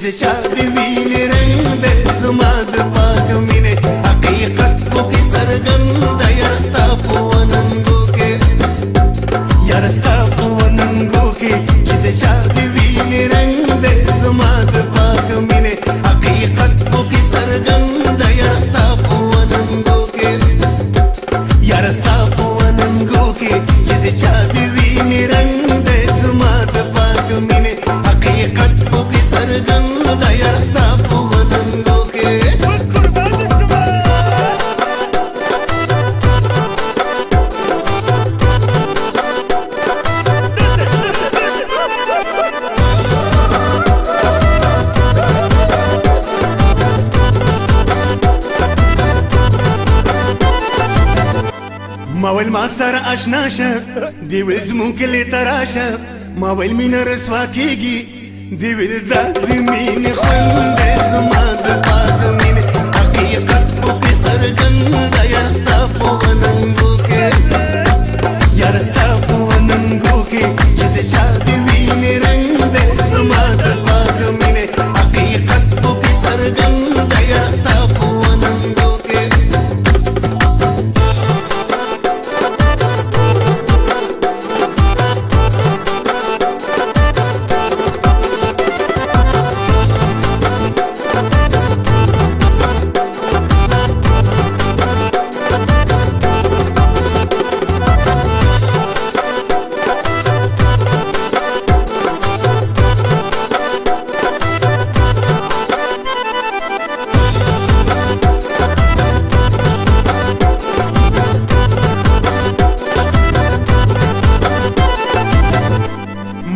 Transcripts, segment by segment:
د چا د وینې رنګ دی زما د پاک مینې حقیقت خو کې څرګند یاره ستا په وننګو کې یاره ستا په وننګو کې چې د چا د وینې رنګ دی زما د پاک مینې حقیقت خو کې څرګند یاره ستا په وننګو کې یاره ستا په وننګو کې چې د چا د وینې رنګ دی زما د پاک مینې حقیقت خو کې څرګند یاره ستا په وننګو کې ما ویل ما سره اشنا شه دی ویل زمون کلی ته راشه ما ویل مینه رسوا کېږي دی ویل دا د مینې خوند دی زما د پاک مینې حقیقت خو کې څرګند یاره ستا په وننګو کې یاره ستا په وننګو کې چې د چا د وینې رنګ دی زما د پاک مینې حقیقت خو کې څرګند یاره ستا په وننګو کې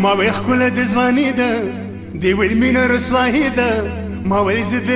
ما ویل ښکله د ځواني ده دی ویل مینه رسوایي ده ما ویل زه د